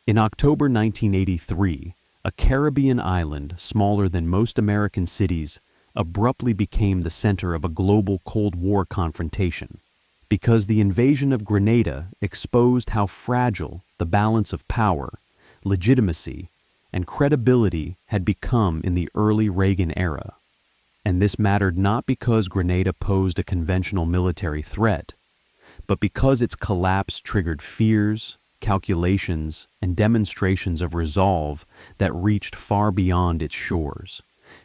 In October 1983, a Caribbean island smaller than most American cities abruptly became the center of a global Cold War confrontation, because the invasion of Grenada exposed how fragile the balance of power, legitimacy, and credibility had become in the early Reagan era. And this mattered not because Grenada posed a conventional military threat, but because its collapse triggered fears, calculations, and demonstrations of resolve that reached far beyond its shores,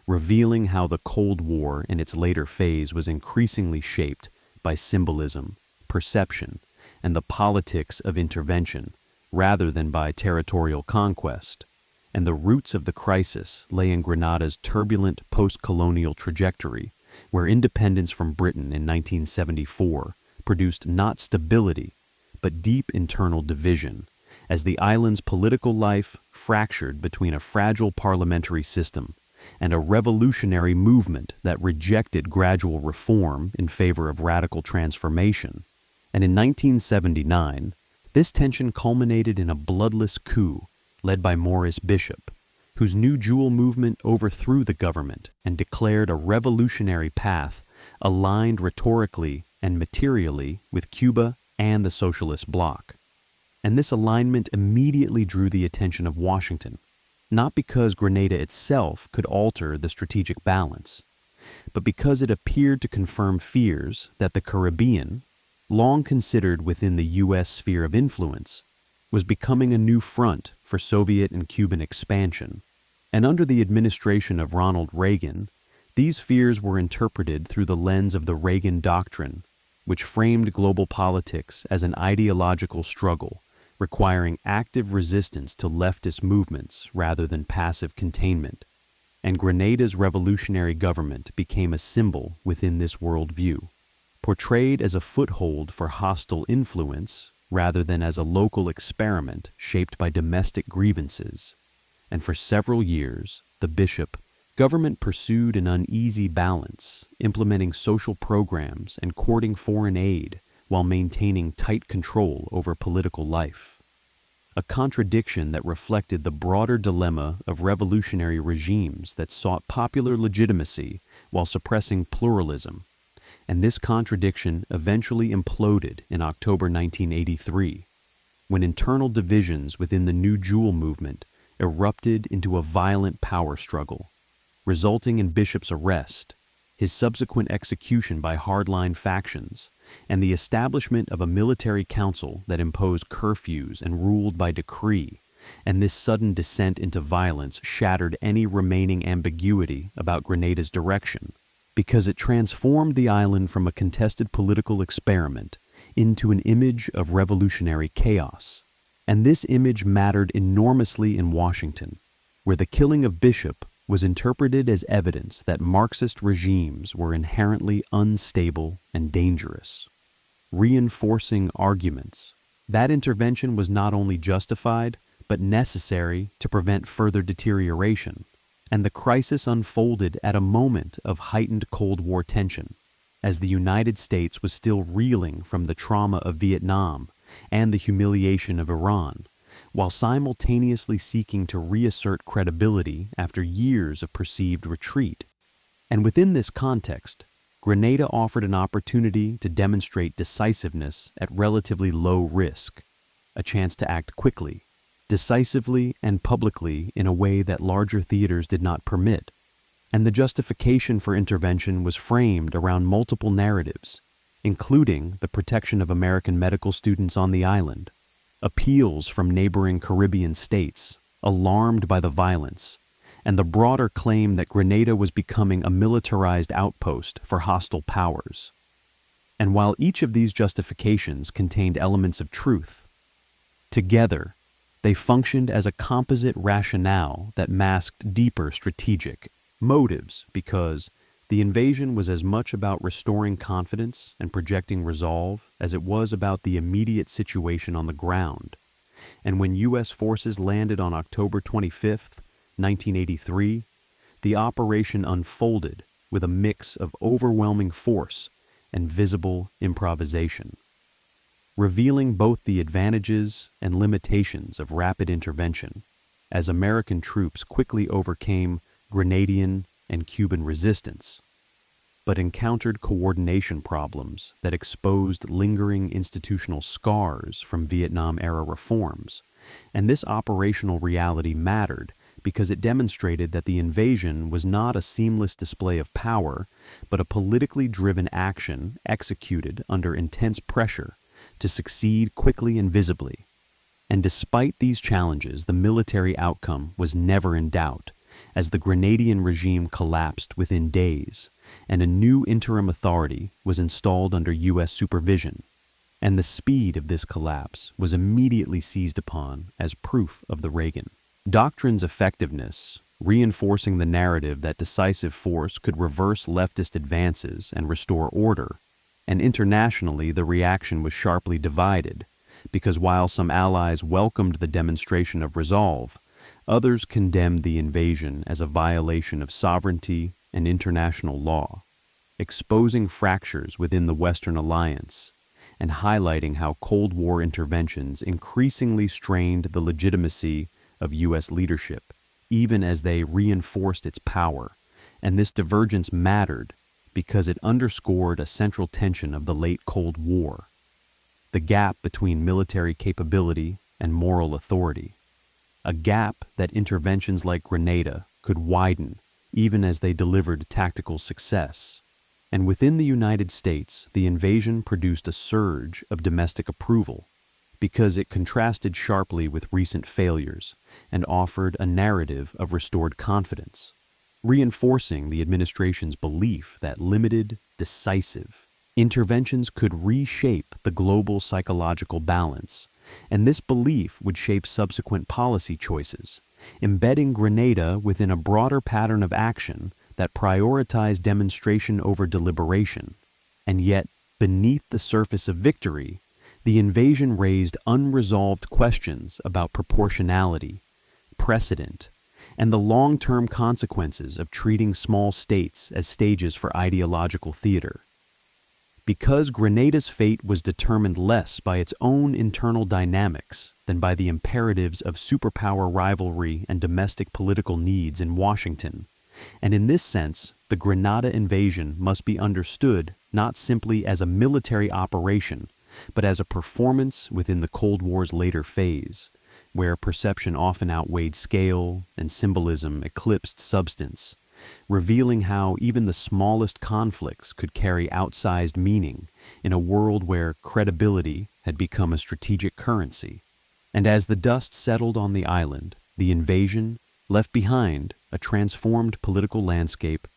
revealing how the Cold War in its later phase was increasingly shaped by symbolism, perception, and the politics of intervention, rather than by territorial conquest. And the roots of the crisis lay in Grenada's turbulent post-colonial trajectory, where independence from Britain in 1974 produced not stability, but deep internal division, as the island's political life fractured between a fragile parliamentary system and a revolutionary movement that rejected gradual reform in favor of radical transformation. And in 1979, this tension culminated in a bloodless coup led by Maurice Bishop, whose New Jewel movement overthrew the government and declared a revolutionary path aligned rhetorically and materially with Cuba and the Socialist Bloc. And this alignment immediately drew the attention of Washington, not because Grenada itself could alter the strategic balance, but because it appeared to confirm fears that the Caribbean, long considered within the U.S. sphere of influence, was becoming a new front for Soviet and Cuban expansion. And under the administration of Ronald Reagan, these fears were interpreted through the lens of the Reagan Doctrine, which framed global politics as an ideological struggle, requiring active resistance to leftist movements rather than passive containment. And Grenada's revolutionary government became a symbol within this worldview, portrayed as a foothold for hostile influence rather than as a local experiment shaped by domestic grievances. And for several years, the Bishop government pursued an uneasy balance, implementing social programs and courting foreign aid while maintaining tight control over political life. A contradiction that reflected the broader dilemma of revolutionary regimes that sought popular legitimacy while suppressing pluralism. And this contradiction eventually imploded in October 1983, when internal divisions within the New Jewel movement erupted into a violent power struggle, resulting in Bishop's arrest, his subsequent execution by hardline factions, and the establishment of a military council that imposed curfews and ruled by decree. And this sudden descent into violence shattered any remaining ambiguity about Grenada's direction, because it transformed the island from a contested political experiment into an image of revolutionary chaos. And this image mattered enormously in Washington, where the killing of Bishop was interpreted as evidence that Marxist regimes were inherently unstable and dangerous, reinforcing arguments that intervention was not only justified, but necessary to prevent further deterioration. And the crisis unfolded at a moment of heightened Cold War tension, as the United States was still reeling from the trauma of Vietnam and the humiliation of Iran, while simultaneously seeking to reassert credibility after years of perceived retreat. And within this context, Grenada offered an opportunity to demonstrate decisiveness at relatively low risk, a chance to act quickly, decisively and publicly in a way that larger theaters did not permit. And the justification for intervention was framed around multiple narratives, including the protection of American medical students on the island, appeals from neighboring Caribbean states, alarmed by the violence, and the broader claim that Grenada was becoming a militarized outpost for hostile powers. And while each of these justifications contained elements of truth, together, they functioned as a composite rationale that masked deeper strategic motives, because the invasion was as much about restoring confidence and projecting resolve as it was about the immediate situation on the ground. And when U.S. forces landed on October 25, 1983, the operation unfolded with a mix of overwhelming force and visible improvisation. revealing both the advantages and limitations of rapid intervention, as American troops quickly overcame Grenadian and Cuban resistance, but encountered coordination problems that exposed lingering institutional scars from Vietnam-era reforms. And this operational reality mattered because it demonstrated that the invasion was not a seamless display of power, but a politically driven action executed under intense pressure to succeed quickly and visibly. And despite these challenges, the military outcome was never in doubt, as the Grenadian regime collapsed within days, and a new interim authority was installed under U.S. supervision. And the speed of this collapse was immediately seized upon as proof of the Reagan Doctrine's effectiveness, reinforcing the narrative that decisive force could reverse leftist advances and restore order. And internationally, the reaction was sharply divided, because while some allies welcomed the demonstration of resolve, others condemned the invasion as a violation of sovereignty and international law, exposing fractures within the Western alliance and highlighting how Cold War interventions increasingly strained the legitimacy of U.S. leadership, even as they reinforced its power. And this divergence mattered because it underscored a central tension of the late Cold War: the gap between military capability and moral authority, a gap that interventions like Grenada could widen even as they delivered tactical success. And within the United States, the invasion produced a surge of domestic approval because it contrasted sharply with recent failures and offered a narrative of restored confidence, reinforcing the administration's belief that limited, decisive interventions could reshape the global psychological balance. And this belief would shape subsequent policy choices, embedding Grenada within a broader pattern of action that prioritized demonstration over deliberation. And yet, beneath the surface of victory, the invasion raised unresolved questions about proportionality, precedent, and the long-term consequences of treating small states as stages for ideological theater. Because Grenada's fate was determined less by its own internal dynamics than by the imperatives of superpower rivalry and domestic political needs in Washington. And in this sense, the Grenada invasion must be understood not simply as a military operation, but as a performance within the Cold War's later phase, where perception often outweighed scale and symbolism eclipsed substance, revealing how even the smallest conflicts could carry outsized meaning in a world where credibility had become a strategic currency. And as the dust settled on the island, the invasion left behind a transformed political landscape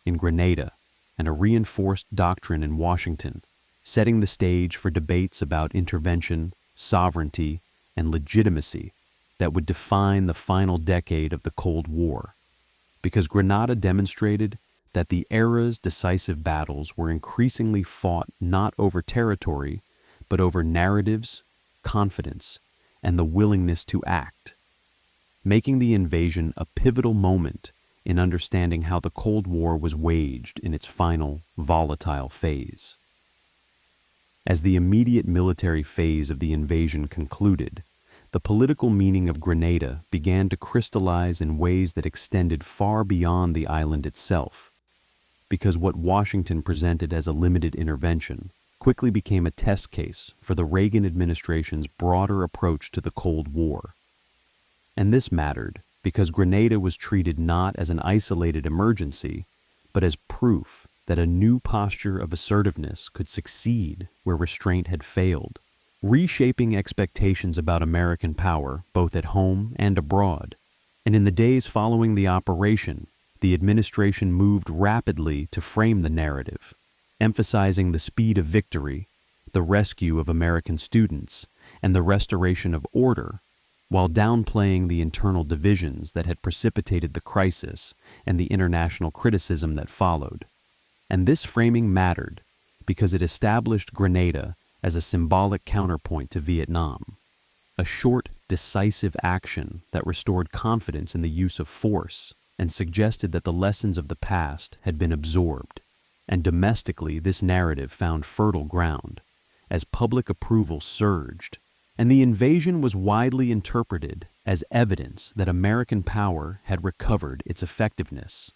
in Grenada and a reinforced doctrine in Washington, setting the stage for debates about intervention, sovereignty, and legitimacy that would define the final decade of the Cold War. Because Grenada demonstrated that the era's decisive battles were increasingly fought not over territory, but over narratives, confidence, and the willingness to act, making the invasion a pivotal moment in understanding how the Cold War was waged in its final, volatile phase. As the immediate military phase of the invasion concluded, the political meaning of Grenada began to crystallize in ways that extended far beyond the island itself, because what Washington presented as a limited intervention quickly became a test case for the Reagan administration's broader approach to the Cold War. And this mattered because Grenada was treated not as an isolated emergency, but as proof that a new posture of assertiveness could succeed where restraint had failed, reshaping expectations about American power both at home and abroad. And in the days following the operation, the administration moved rapidly to frame the narrative, emphasizing the speed of victory, the rescue of American students, and the restoration of order, while downplaying the internal divisions that had precipitated the crisis and the international criticism that followed. And this framing mattered because it established Grenada as a symbolic counterpoint to Vietnam, a short, decisive action that restored confidence in the use of force and suggested that the lessons of the past had been absorbed. And domestically, this narrative found fertile ground, as public approval surged, and the invasion was widely interpreted as evidence that American power had recovered its effectiveness,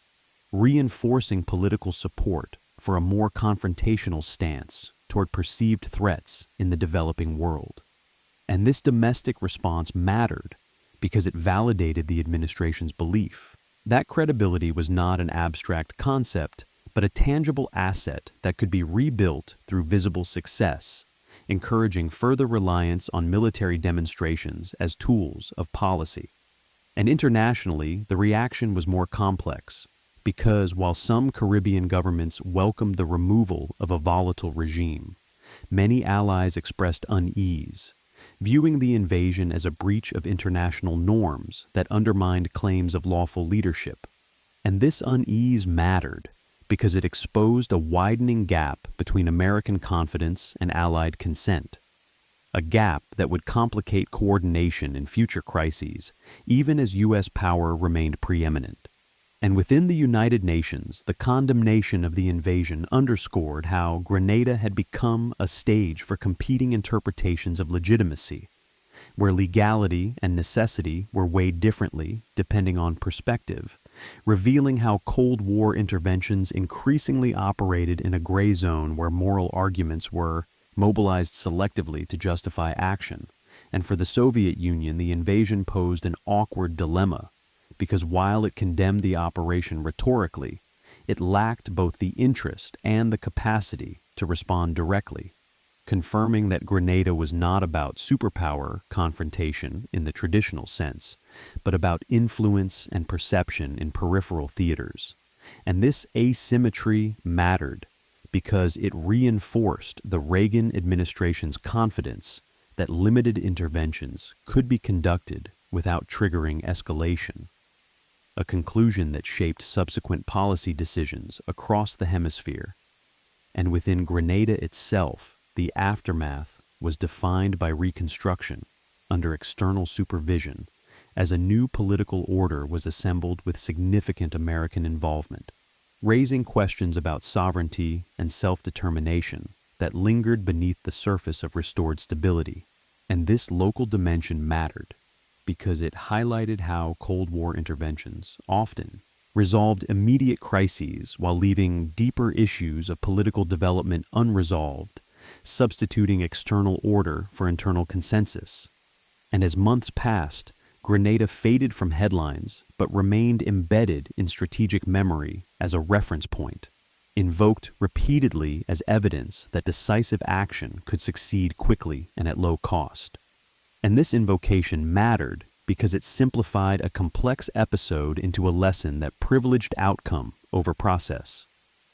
reinforcing political support for a more confrontational stance toward perceived threats in the developing world. And this domestic response mattered because it validated the administration's belief that credibility was not an abstract concept, but a tangible asset that could be rebuilt through visible success, encouraging further reliance on military demonstrations as tools of policy. And internationally, the reaction was more complex, because while some Caribbean governments welcomed the removal of a volatile regime, many allies expressed unease, viewing the invasion as a breach of international norms that undermined claims of lawful leadership. And this unease mattered because it exposed a widening gap between American confidence and Allied consent, a gap that would complicate coordination in future crises, even as U.S. power remained preeminent. And within the United Nations, the condemnation of the invasion underscored how Grenada had become a stage for competing interpretations of legitimacy, where legality and necessity were weighed differently depending on perspective, revealing how Cold War interventions increasingly operated in a gray zone where moral arguments were mobilized selectively to justify action. And for the Soviet Union, the invasion posed an awkward dilemma, because while it condemned the operation rhetorically, it lacked both the interest and the capacity to respond directly, confirming that Grenada was not about superpower confrontation in the traditional sense, but about influence and perception in peripheral theaters. And this asymmetry mattered because it reinforced the Reagan administration's confidence that limited interventions could be conducted without triggering escalation, a conclusion that shaped subsequent policy decisions across the hemisphere. And within Grenada itself, the aftermath was defined by reconstruction under external supervision as a new political order was assembled with significant American involvement, raising questions about sovereignty and self-determination that lingered beneath the surface of restored stability. And this local dimension mattered because it highlighted how Cold War interventions often resolved immediate crises while leaving deeper issues of political development unresolved, substituting external order for internal consensus. And as months passed, Grenada faded from headlines but remained embedded in strategic memory as a reference point, invoked repeatedly as evidence that decisive action could succeed quickly and at low cost. And this invocation mattered because it simplified a complex episode into a lesson that privileged outcome over process,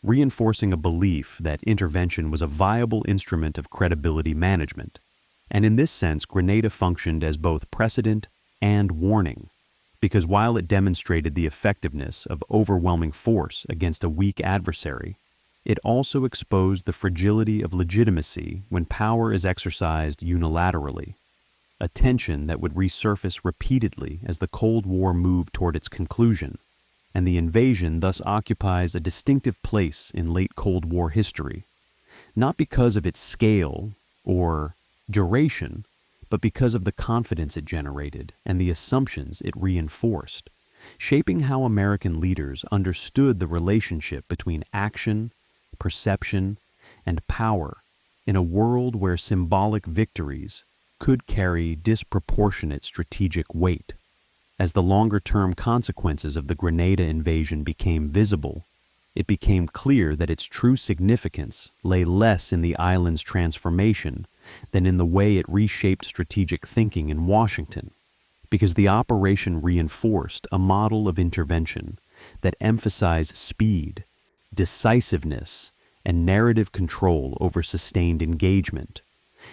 reinforcing a belief that intervention was a viable instrument of credibility management. And in this sense, Grenada functioned as both precedent and warning, because while it demonstrated the effectiveness of overwhelming force against a weak adversary, it also exposed the fragility of legitimacy when power is exercised unilaterally, a tension that would resurface repeatedly as the Cold War moved toward its conclusion, and the invasion thus occupies a distinctive place in late Cold War history, not because of its scale or duration, but because of the confidence it generated and the assumptions it reinforced, shaping how American leaders understood the relationship between action, perception, and power in a world where symbolic victories could carry disproportionate strategic weight. As the longer-term consequences of the Grenada invasion became visible, it became clear that its true significance lay less in the island's transformation than in the way it reshaped strategic thinking in Washington, because the operation reinforced a model of intervention that emphasized speed, decisiveness, and narrative control over sustained engagement.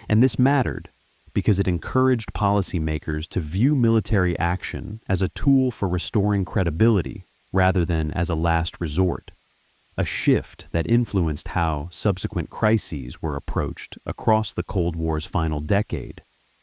And this mattered because it encouraged policymakers to view military action as a tool for restoring credibility rather than as a last resort, a shift that influenced how subsequent crises were approached across the Cold War's final decade,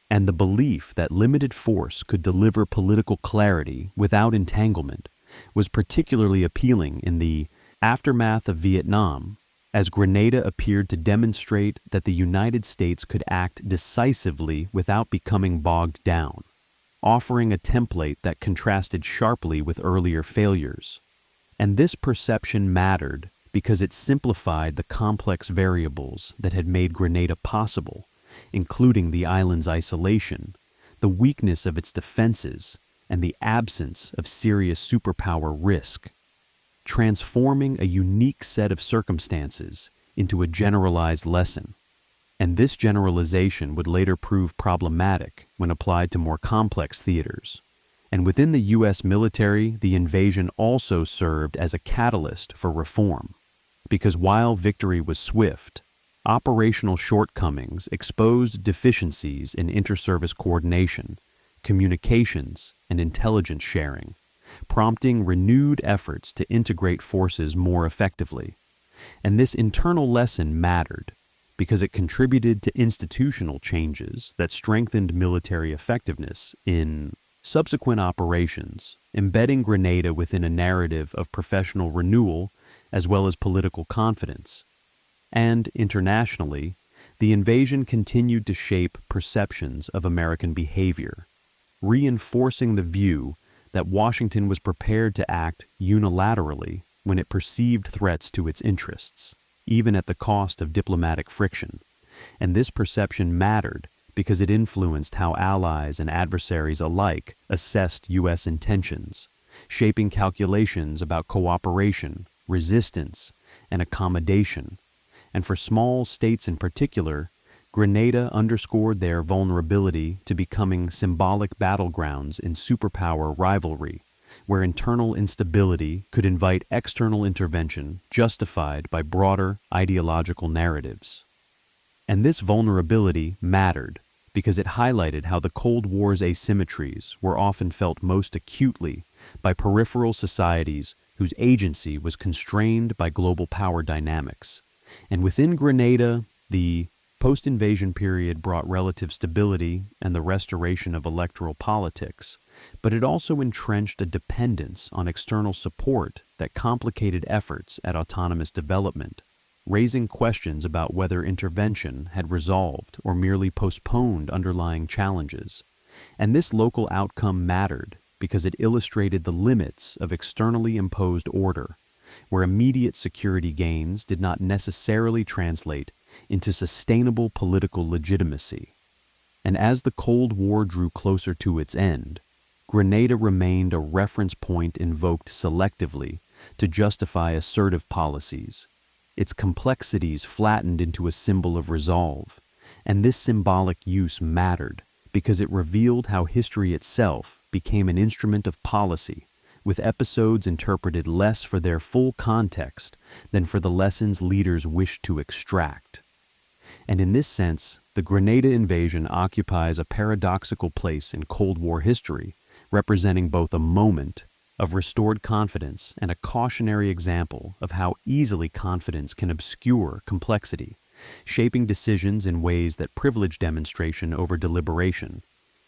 and the belief that limited force could deliver political clarity without entanglement was particularly appealing in the aftermath of Vietnam, as Grenada appeared to demonstrate that the United States could act decisively without becoming bogged down, offering a template that contrasted sharply with earlier failures. And this perception mattered because it simplified the complex variables that had made Grenada possible, including the island's isolation, the weakness of its defenses, and the absence of serious superpower risk, transforming a unique set of circumstances into a generalized lesson. And this generalization would later prove problematic when applied to more complex theaters. And within the U.S. military, the invasion also served as a catalyst for reform, because while victory was swift, operational shortcomings exposed deficiencies in inter-service coordination, communications, and intelligence sharing, prompting renewed efforts to integrate forces more effectively. And this internal lesson mattered because it contributed to institutional changes that strengthened military effectiveness in subsequent operations, embedding Grenada within a narrative of professional renewal as well as political confidence. And internationally, the invasion continued to shape perceptions of American behavior, reinforcing the view that Washington was prepared to act unilaterally when it perceived threats to its interests, even at the cost of diplomatic friction. And this perception mattered because it influenced how allies and adversaries alike assessed U.S. intentions, shaping calculations about cooperation, resistance, and accommodation. And for small states in particular, Grenada underscored their vulnerability to becoming symbolic battlegrounds in superpower rivalry, where internal instability could invite external intervention justified by broader ideological narratives. And this vulnerability mattered because it highlighted how the Cold War's asymmetries were often felt most acutely by peripheral societies whose agency was constrained by global power dynamics. And within Grenada, the post-invasion period brought relative stability and the restoration of electoral politics, but it also entrenched a dependence on external support that complicated efforts at autonomous development, raising questions about whether intervention had resolved or merely postponed underlying challenges. And this local outcome mattered because it illustrated the limits of externally imposed order, where immediate security gains did not necessarily translate into sustainable political legitimacy. And as the Cold War drew closer to its end, Grenada remained a reference point invoked selectively to justify assertive policies. Its complexities flattened into a symbol of resolve, and this symbolic use mattered because it revealed how history itself became an instrument of policy, with episodes interpreted less for their full context than for the lessons leaders wished to extract. And in this sense, the Grenada invasion occupies a paradoxical place in Cold War history, representing both a moment of restored confidence and a cautionary example of how easily confidence can obscure complexity, shaping decisions in ways that privilege demonstration over deliberation.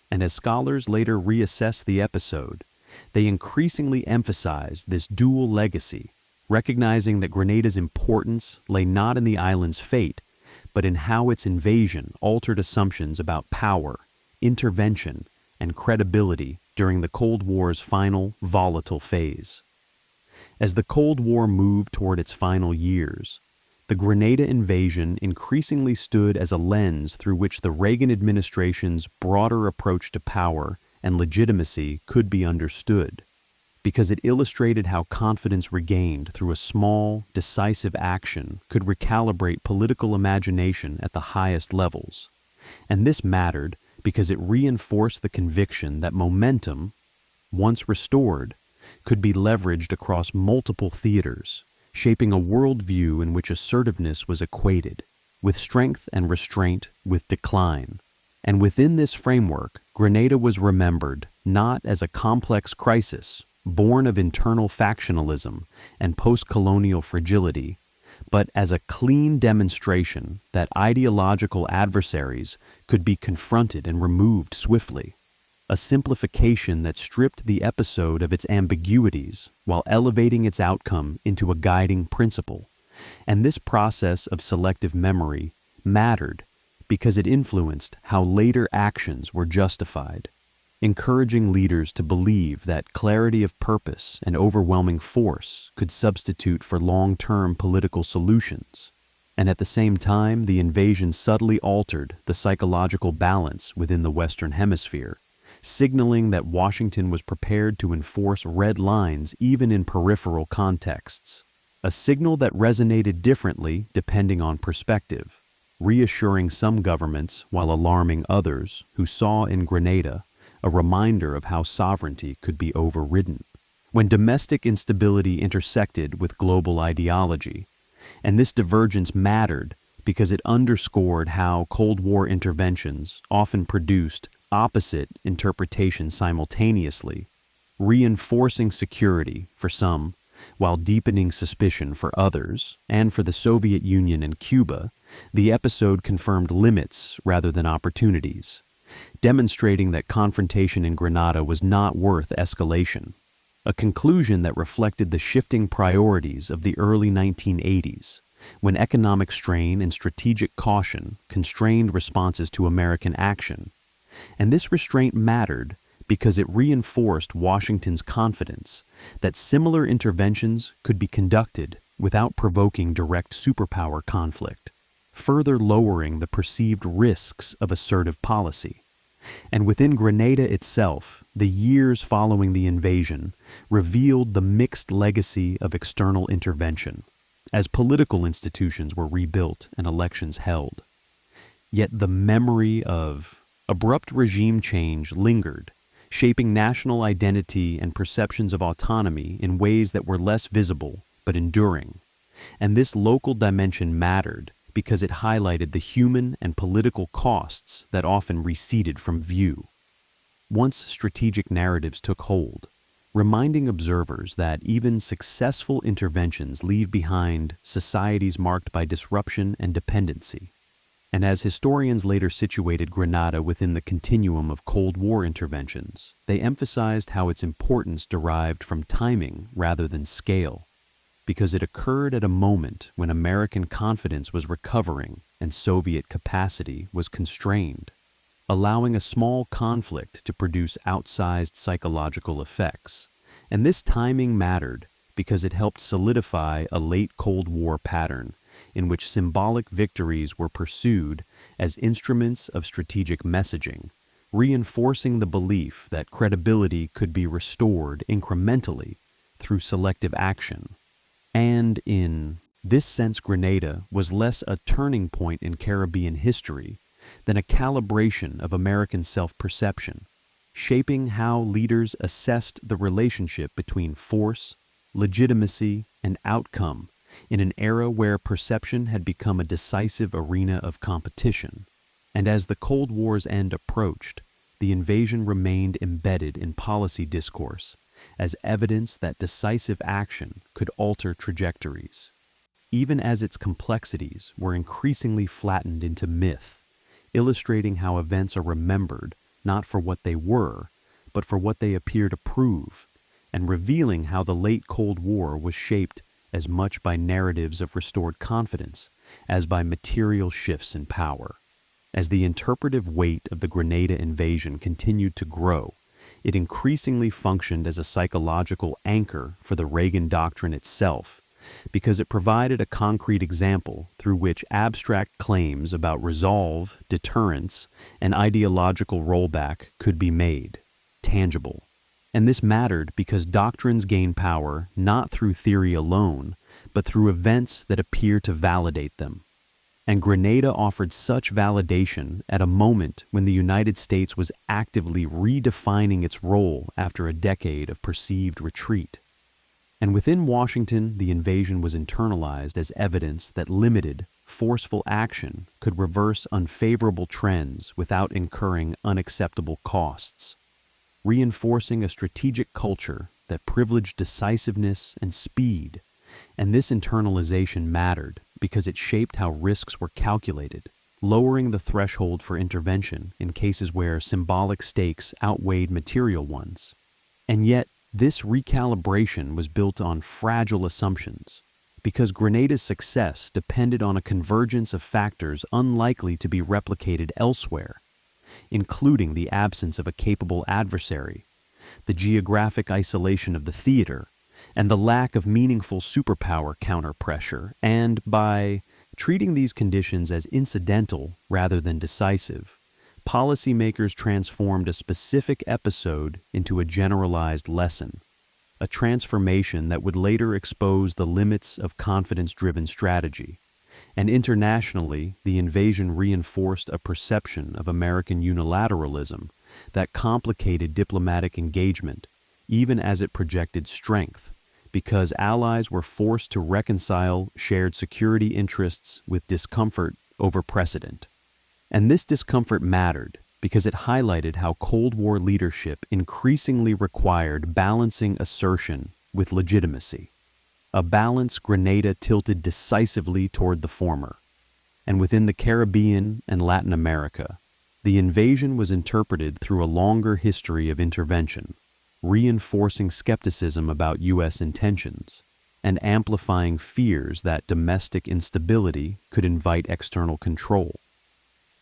And as scholars later reassess the episode, they increasingly emphasize this dual legacy, recognizing that Grenada's importance lay not in the island's fate, but in how its invasion altered assumptions about power, intervention, and credibility during the Cold War's final volatile phase. As the Cold War moved toward its final years, the Grenada invasion increasingly stood as a lens through which the Reagan administration's broader approach to power and legitimacy could be understood, because it illustrated how confidence regained through a small, decisive action could recalibrate political imagination at the highest levels. And this mattered because it reinforced the conviction that momentum, once restored, could be leveraged across multiple theaters, shaping a worldview in which assertiveness was equated with strength and restraint with decline. And within this framework, Grenada was remembered not as a complex crisis born of internal factionalism and post-colonial fragility, but as a clean demonstration that ideological adversaries could be confronted and removed swiftly, a simplification that stripped the episode of its ambiguities while elevating its outcome into a guiding principle, And this process of selective memory mattered because it influenced how later actions were justified, encouraging leaders to believe that clarity of purpose and overwhelming force could substitute for long-term political solutions. And at the same time, the invasion subtly altered the psychological balance within the Western Hemisphere, signaling that Washington was prepared to enforce red lines even in peripheral contexts, a signal that resonated differently depending on perspective, reassuring some governments while alarming others who saw in Grenada a reminder of how sovereignty could be overridden. When domestic instability intersected with global ideology, and this divergence mattered because it underscored how Cold War interventions often produced opposite interpretations simultaneously, reinforcing security for some while deepening suspicion for others. And for the Soviet Union and Cuba, the episode confirmed limits rather than opportunities, demonstrating that confrontation in Grenada was not worth escalation, a conclusion that reflected the shifting priorities of the early 1980s, when economic strain and strategic caution constrained responses to American action. And this restraint mattered because it reinforced Washington's confidence that similar interventions could be conducted without provoking direct superpower conflict, further lowering the perceived risks of assertive policy. And within Grenada itself, the years following the invasion revealed the mixed legacy of external intervention, as political institutions were rebuilt and elections held. Yet the memory of abrupt regime change lingered, shaping national identity and perceptions of autonomy in ways that were less visible but enduring. And this local dimension mattered because it highlighted the human and political costs that often receded from view. Once strategic narratives took hold, reminding observers that even successful interventions leave behind societies marked by disruption and dependency. And as historians later situated Grenada within the continuum of Cold War interventions, they emphasized how its importance derived from timing rather than scale, because it occurred at a moment when American confidence was recovering and Soviet capacity was constrained, allowing a small conflict to produce outsized psychological effects. And this timing mattered because it helped solidify a late Cold War pattern in which symbolic victories were pursued as instruments of strategic messaging, reinforcing the belief that credibility could be restored incrementally through selective action. And in this sense, Grenada was less a turning point in Caribbean history than a calibration of American self-perception, shaping how leaders assessed the relationship between force, legitimacy, and outcome in an era where perception had become a decisive arena of competition. And as the Cold War's end approached, the invasion remained embedded in policy discourse as evidence that decisive action could alter trajectories, even as its complexities were increasingly flattened into myth, illustrating how events are remembered not for what they were, but for what they appear to prove, and revealing how the late Cold War was shaped as much by narratives of restored confidence as by material shifts in power. As the interpretive weight of the Grenada invasion continued to grow, it increasingly functioned as a psychological anchor for the Reagan Doctrine itself, because it provided a concrete example through which abstract claims about resolve, deterrence, and ideological rollback could be made tangible. And this mattered because doctrines gain power not through theory alone, but through events that appear to validate them. And Grenada offered such validation at a moment when the United States was actively redefining its role after a decade of perceived retreat. And within Washington, the invasion was internalized as evidence that limited, forceful action could reverse unfavorable trends without incurring unacceptable costs, reinforcing a strategic culture that privileged decisiveness and speed. And this internalization mattered because it shaped how risks were calculated, lowering the threshold for intervention in cases where symbolic stakes outweighed material ones. And yet, this recalibration was built on fragile assumptions, because Grenada's success depended on a convergence of factors unlikely to be replicated elsewhere, including the absence of a capable adversary, the geographic isolation of the theater, and the lack of meaningful superpower counter-pressure, and by treating these conditions as incidental rather than decisive, policymakers transformed a specific episode into a generalized lesson, a transformation that would later expose the limits of confidence-driven strategy. And internationally, the invasion reinforced a perception of American unilateralism that complicated diplomatic engagement, even as it projected strength, because allies were forced to reconcile shared security interests with discomfort over precedent. And this discomfort mattered because it highlighted how Cold War leadership increasingly required balancing assertion with legitimacy, a balance Grenada tilted decisively toward the former. And within the Caribbean and Latin America, the invasion was interpreted through a longer history of intervention, reinforcing skepticism about U.S. intentions and amplifying fears that domestic instability could invite external control.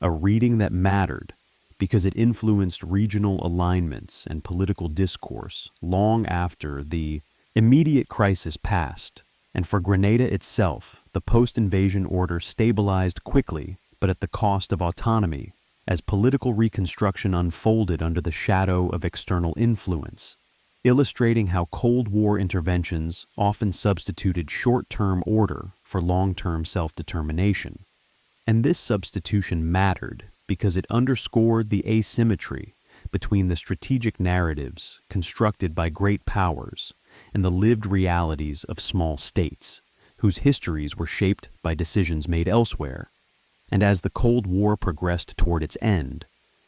A reading that mattered because it influenced regional alignments and political discourse long after the immediate crisis passed, and for Grenada itself, the post-invasion order stabilized quickly but at the cost of autonomy as political reconstruction unfolded under the shadow of external influence, illustrating how Cold War interventions often substituted short-term order for long-term self-determination. And this substitution mattered because it underscored the asymmetry between the strategic narratives constructed by great powers and the lived realities of small states, whose histories were shaped by decisions made elsewhere. And as the Cold War progressed toward its end,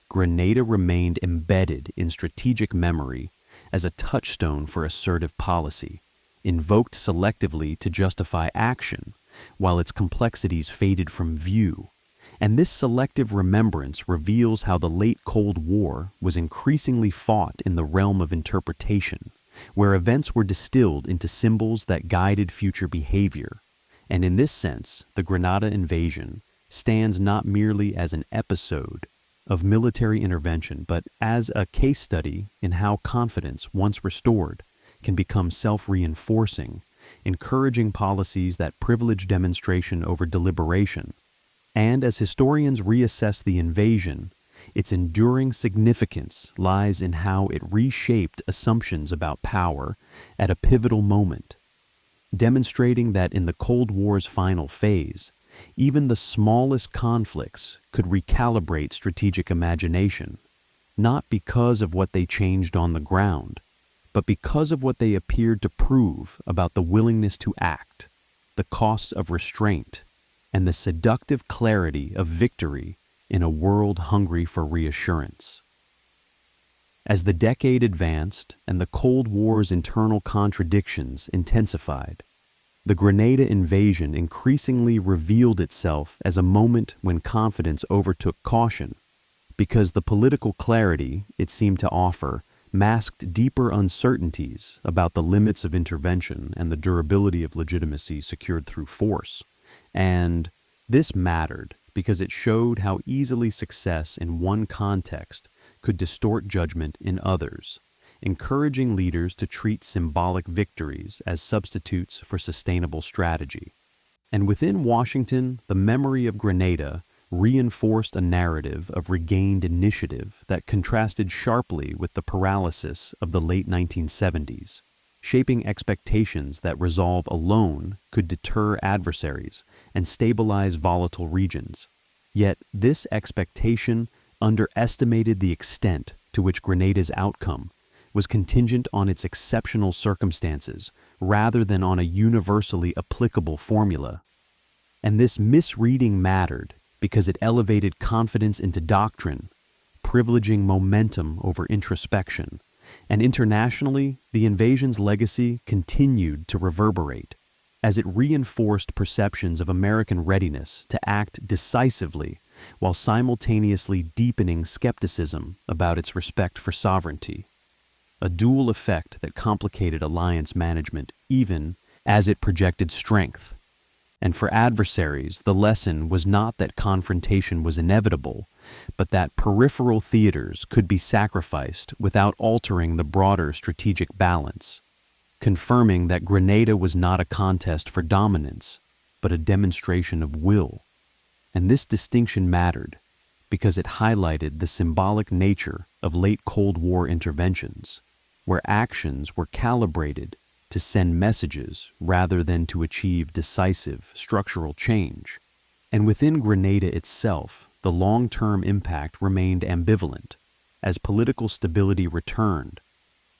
Grenada remained embedded in strategic memory as a touchstone for assertive policy, invoked selectively to justify action, while its complexities faded from view. And this selective remembrance reveals how the late Cold War was increasingly fought in the realm of interpretation, where events were distilled into symbols that guided future behavior. And in this sense, the Grenada Invasion stands not merely as an episode of military intervention, but as a case study in how confidence, once restored, can become self-reinforcing, encouraging policies that privilege demonstration over deliberation. And as historians reassess the invasion, its enduring significance lies in how it reshaped assumptions about power at a pivotal moment, demonstrating that in the Cold War's final phase, even the smallest conflicts could recalibrate strategic imagination, not because of what they changed on the ground, but because of what they appeared to prove about the willingness to act, the costs of restraint, and the seductive clarity of victory in a world hungry for reassurance. As the decade advanced and the Cold War's internal contradictions intensified, the Grenada invasion increasingly revealed itself as a moment when confidence overtook caution, because the political clarity it seemed to offer masked deeper uncertainties about the limits of intervention and the durability of legitimacy secured through force. And this mattered because it showed how easily success in one context could distort judgment in others, encouraging leaders to treat symbolic victories as substitutes for sustainable strategy. And within Washington, the memory of Grenada reinforced a narrative of regained initiative that contrasted sharply with the paralysis of the late 1970s, shaping expectations that resolve alone could deter adversaries and stabilize volatile regions. Yet this expectation underestimated the extent to which Grenada's outcome was contingent on its exceptional circumstances rather than on a universally applicable formula. And this misreading mattered because it elevated confidence into doctrine, privileging momentum over introspection. And internationally, the invasion's legacy continued to reverberate as it reinforced perceptions of American readiness to act decisively while simultaneously deepening skepticism about its respect for sovereignty. A dual effect that complicated alliance management even as it projected strength. And for adversaries, the lesson was not that confrontation was inevitable, but that peripheral theaters could be sacrificed without altering the broader strategic balance, confirming that Grenada was not a contest for dominance, but a demonstration of will. And this distinction mattered because it highlighted the symbolic nature of late Cold War interventions, where actions were calibrated to send messages rather than to achieve decisive structural change. And within Grenada itself, the long-term impact remained ambivalent as political stability returned,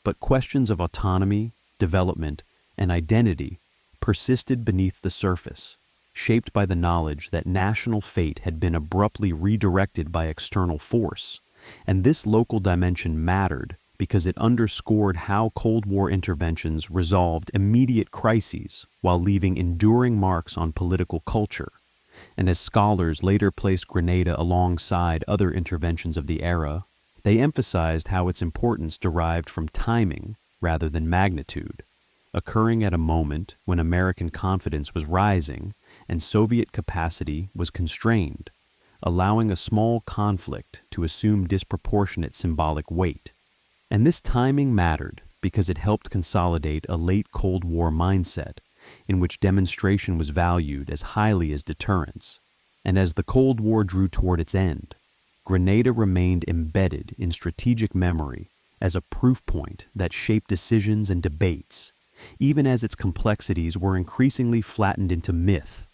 but questions of autonomy, development, and identity persisted beneath the surface, shaped by the knowledge that national fate had been abruptly redirected by external force. And this local dimension mattered because it underscored how Cold War interventions resolved immediate crises while leaving enduring marks on political culture. And as scholars later placed Grenada alongside other interventions of the era, they emphasized how its importance derived from timing rather than magnitude, occurring at a moment when American confidence was rising and Soviet capacity was constrained, allowing a small conflict to assume disproportionate symbolic weight. And this timing mattered because it helped consolidate a late Cold War mindset in which demonstration was valued as highly as deterrence. And as the Cold War drew toward its end, Grenada remained embedded in strategic memory as a proof point that shaped decisions and debates, even as its complexities were increasingly flattened into myth.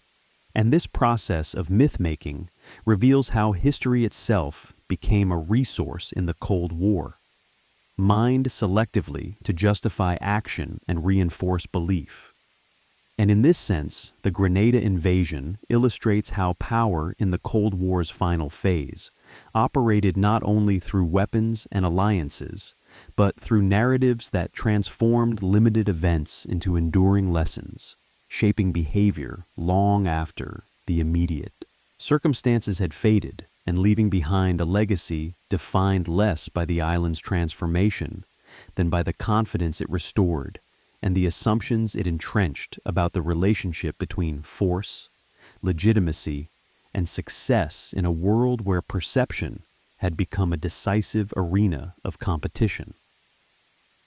And this process of myth-making reveals how history itself became a resource in the Cold War, mined selectively to justify action and reinforce belief. And in this sense, the Grenada Invasion illustrates how power in the Cold War's final phase operated not only through weapons and alliances, but through narratives that transformed limited events into enduring lessons, shaping behavior long after the immediate. Circumstances had faded, and leaving behind a legacy defined less by the island's transformation than by the confidence it restored and the assumptions it entrenched about the relationship between force, legitimacy, and success in a world where perception had become a decisive arena of competition.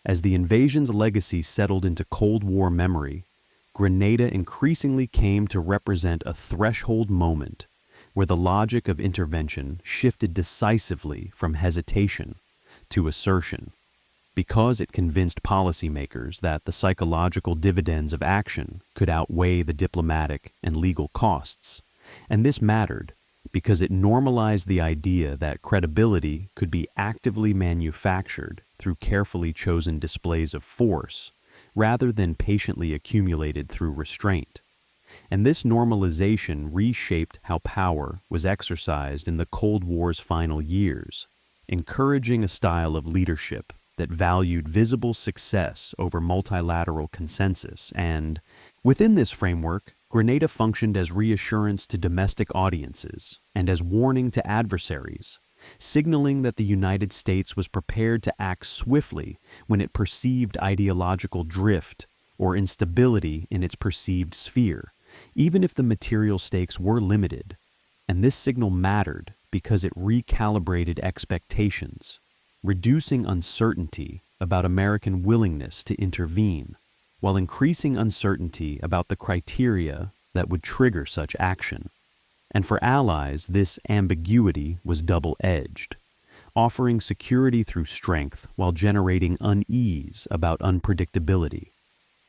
As the invasion's legacy settled into Cold War memory, Grenada increasingly came to represent a threshold moment where the logic of intervention shifted decisively from hesitation to assertion, because it convinced policymakers that the psychological dividends of action could outweigh the diplomatic and legal costs. And this mattered because it normalized the idea that credibility could be actively manufactured through carefully chosen displays of force rather than patiently accumulated through restraint. And this normalization reshaped how power was exercised in the Cold War's final years, encouraging a style of leadership that valued visible success over multilateral consensus. And within this framework, Grenada functioned as reassurance to domestic audiences and as warning to adversaries, signaling that the United States was prepared to act swiftly when it perceived ideological drift or instability in its perceived sphere, even if the material stakes were limited. And this signal mattered because it recalibrated expectations, reducing uncertainty about American willingness to intervene, while increasing uncertainty about the criteria that would trigger such action. And for allies, this ambiguity was double-edged, offering security through strength while generating unease about unpredictability.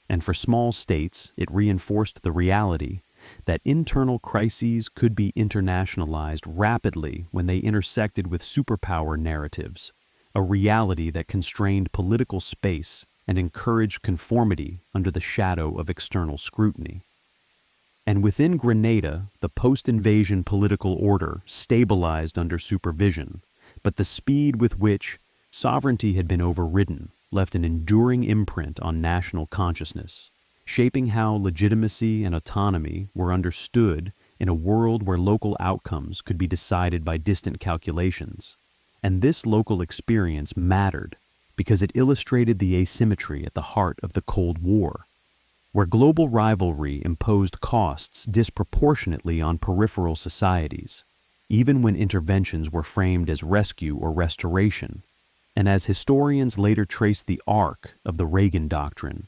And for small states, it reinforced the reality that internal crises could be internationalized rapidly when they intersected with superpower narratives, a reality that constrained political space and encouraged conformity under the shadow of external scrutiny. And within Grenada, the post-invasion political order stabilized under supervision, but the speed with which sovereignty had been overridden left an enduring imprint on national consciousness, shaping how legitimacy and autonomy were understood in a world where local outcomes could be decided by distant calculations. And this local experience mattered because it illustrated the asymmetry at the heart of the Cold War. where global rivalry imposed costs disproportionately on peripheral societies, even when interventions were framed as rescue or restoration. And as historians later traced the arc of the Reagan Doctrine,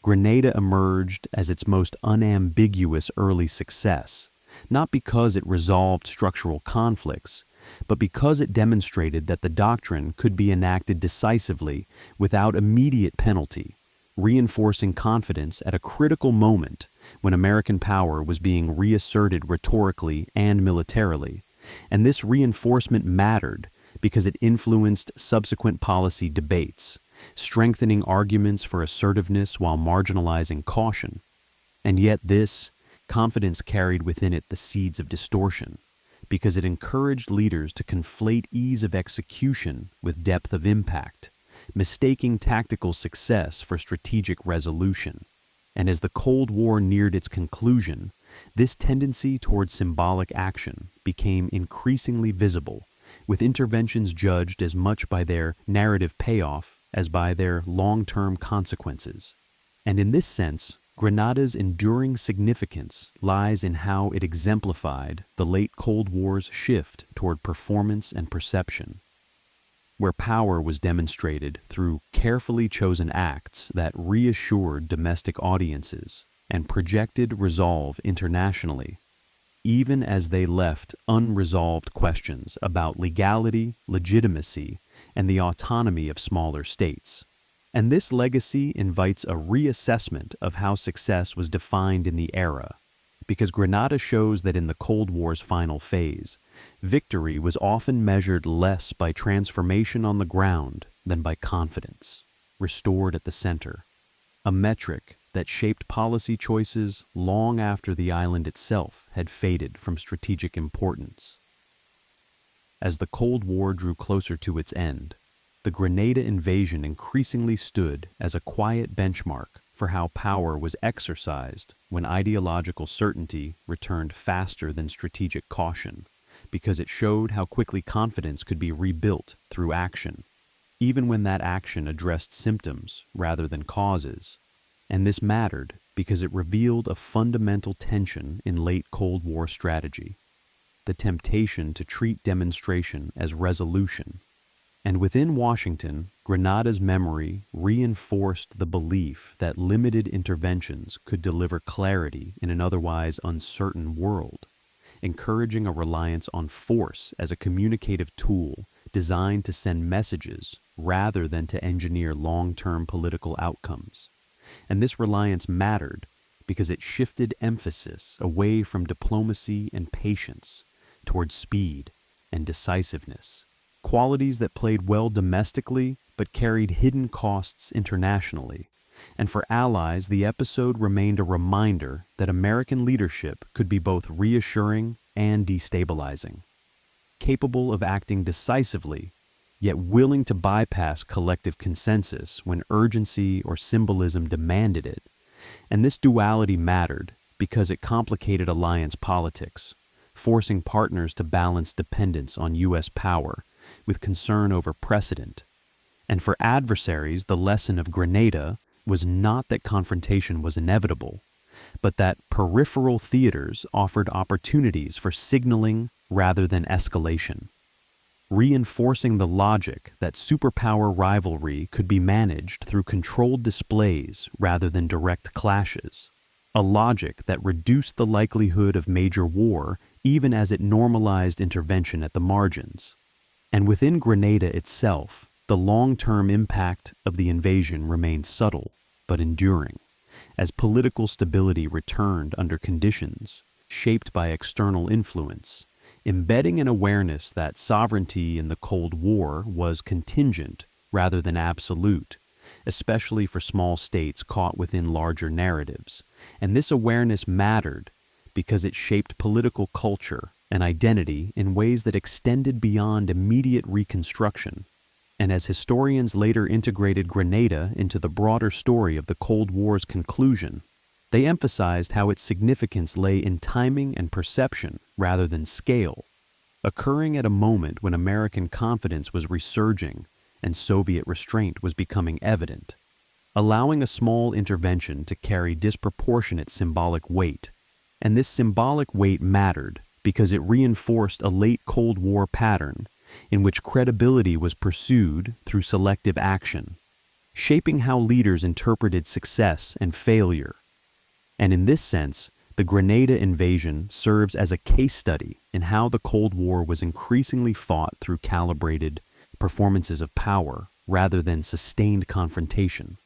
Grenada emerged as its most unambiguous early success, not because it resolved structural conflicts, but because it demonstrated that the doctrine could be enacted decisively without immediate penalty, reinforcing confidence at a critical moment when American power was being reasserted rhetorically and militarily. And this reinforcement mattered because it influenced subsequent policy debates, strengthening arguments for assertiveness while marginalizing caution. And yet this confidence carried within it the seeds of distortion, because it encouraged leaders to conflate ease of execution with depth of impact, mistaking tactical success for strategic resolution. And as the Cold War neared its conclusion, this tendency toward symbolic action became increasingly visible, with interventions judged as much by their narrative payoff as by their long-term consequences. And in this sense, Grenada's enduring significance lies in how it exemplified the late Cold War's shift toward performance and perception, where power was demonstrated through carefully chosen acts that reassured domestic audiences and projected resolve internationally, even as they left unresolved questions about legality, legitimacy, and the autonomy of smaller states. And this legacy invites a reassessment of how success was defined in the era, because Grenada shows that in the Cold War's final phase, victory was often measured less by transformation on the ground than by confidence, restored at the center, a metric that shaped policy choices long after the island itself had faded from strategic importance. As the Cold War drew closer to its end, the Grenada Invasion increasingly stood as a quiet benchmark for how power was exercised when ideological certainty returned faster than strategic caution, because it showed how quickly confidence could be rebuilt through action, even when that action addressed symptoms rather than causes. And this mattered because it revealed a fundamental tension in late Cold War strategy: the temptation to treat demonstration as resolution. And within Washington, Grenada's memory reinforced the belief that limited interventions could deliver clarity in an otherwise uncertain world, encouraging a reliance on force as a communicative tool designed to send messages rather than to engineer long-term political outcomes. And this reliance mattered because it shifted emphasis away from diplomacy and patience toward speed and decisiveness, qualities that played well domestically but carried hidden costs internationally. And for allies, the episode remained a reminder that American leadership could be both reassuring and destabilizing, capable of acting decisively, yet willing to bypass collective consensus when urgency or symbolism demanded it. And this duality mattered because it complicated alliance politics, forcing partners to balance dependence on U.S. power with concern over precedent. And for adversaries, the lesson of Grenada was not that confrontation was inevitable, but that peripheral theaters offered opportunities for signaling rather than escalation, reinforcing the logic that superpower rivalry could be managed through controlled displays rather than direct clashes, a logic that reduced the likelihood of major war even as it normalized intervention at the margins. And within Grenada itself, the long-term impact of the invasion remained subtle but enduring, as political stability returned under conditions shaped by external influence, embedding an awareness that sovereignty in the Cold War was contingent rather than absolute, especially for small states caught within larger narratives. And this awareness mattered because it shaped political culture and identity in ways that extended beyond immediate reconstruction. And as historians later integrated Grenada into the broader story of the Cold War's conclusion, they emphasized how its significance lay in timing and perception rather than scale, occurring at a moment when American confidence was resurging and Soviet restraint was becoming evident. allowing a small intervention to carry disproportionate symbolic weight. And this symbolic weight mattered because it reinforced a late Cold War pattern in which credibility was pursued through selective action, shaping how leaders interpreted success and failure. And in this sense, the Grenada Invasion serves as a case study in how the Cold War was increasingly fought through calibrated performances of power rather than sustained confrontation,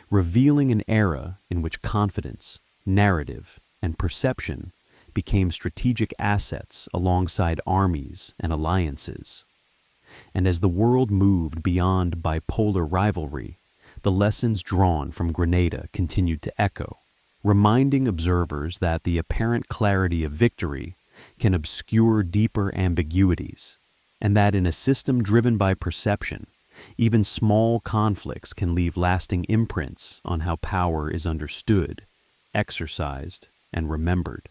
revealing an era in which confidence, narrative, and perception became strategic assets alongside armies and alliances. And as the world moved beyond bipolar rivalry, the lessons drawn from Grenada continued to echo, reminding observers that the apparent clarity of victory can obscure deeper ambiguities, and that in a system driven by perception, even small conflicts can leave lasting imprints on how power is understood, exercised, and remembered.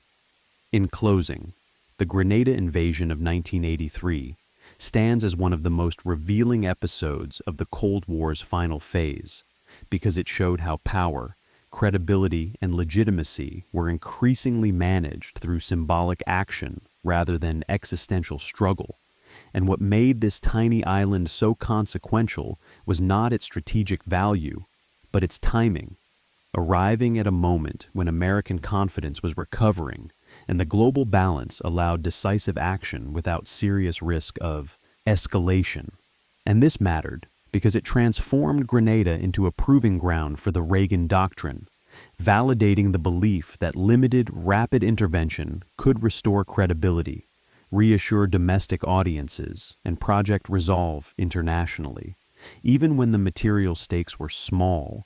In closing, the Grenada Invasion of 1983 stands as one of the most revealing episodes of the Cold War's final phase, because it showed how power, credibility, and legitimacy were increasingly managed through symbolic action rather than existential struggle. And what made this tiny island so consequential was not its strategic value, but its timing, arriving at a moment when American confidence was recovering and the global balance allowed decisive action without serious risk of escalation. And this mattered because it transformed Grenada into a proving ground for the Reagan Doctrine, validating the belief that limited, rapid intervention could restore credibility, reassure domestic audiences, and project resolve internationally, even when the material stakes were small.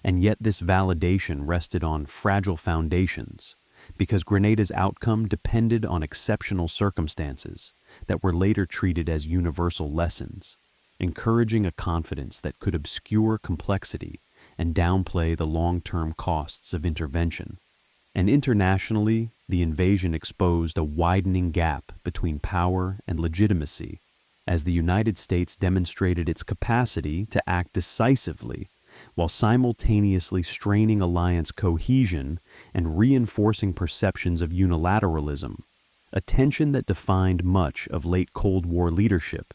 And yet this validation rested on fragile foundations, because Grenada's outcome depended on exceptional circumstances that were later treated as universal lessons, encouraging a confidence that could obscure complexity and downplay the long-term costs of intervention. And internationally, the invasion exposed a widening gap between power and legitimacy, as the United States demonstrated its capacity to act decisively while simultaneously straining alliance cohesion and reinforcing perceptions of unilateralism, a tension that defined much of late Cold War leadership.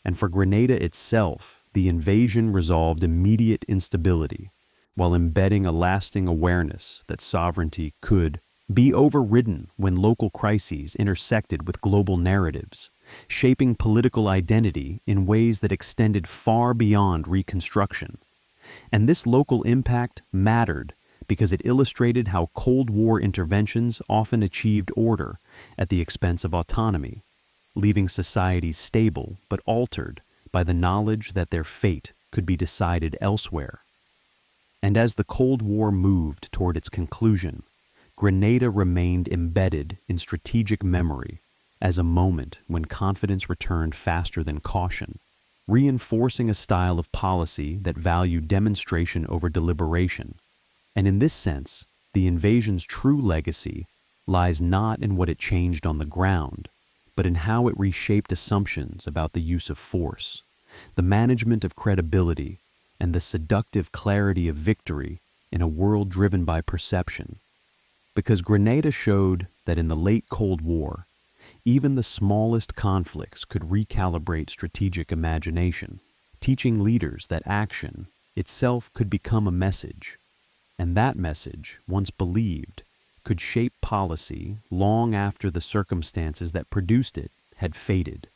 And for Grenada itself, the invasion resolved immediate instability, while embedding a lasting awareness that sovereignty could be overridden when local crises intersected with global narratives, shaping political identity in ways that extended far beyond Reconstruction. And this local impact mattered because it illustrated how Cold War interventions often achieved order at the expense of autonomy, leaving societies stable but altered by the knowledge that their fate could be decided elsewhere. And as the Cold War moved toward its conclusion, Grenada remained embedded in strategic memory as a moment when confidence returned faster than caution, reinforcing a style of policy that valued demonstration over deliberation. And in this sense, the invasion's true legacy lies not in what it changed on the ground, but in how it reshaped assumptions about the use of force, the management of credibility, and the seductive clarity of victory in a world driven by perception. Because Grenada showed that in the late Cold War, even the smallest conflicts could recalibrate strategic imagination, teaching leaders that action itself could become a message, and that message, once believed, could shape policy long after the circumstances that produced it had faded,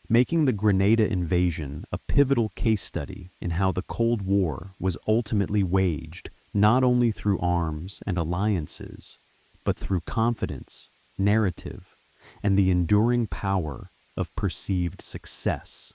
making the Grenada Invasion a pivotal case study in how the Cold War was ultimately waged not only through arms and alliances, but through confidence, narrative, and the enduring power of perceived success.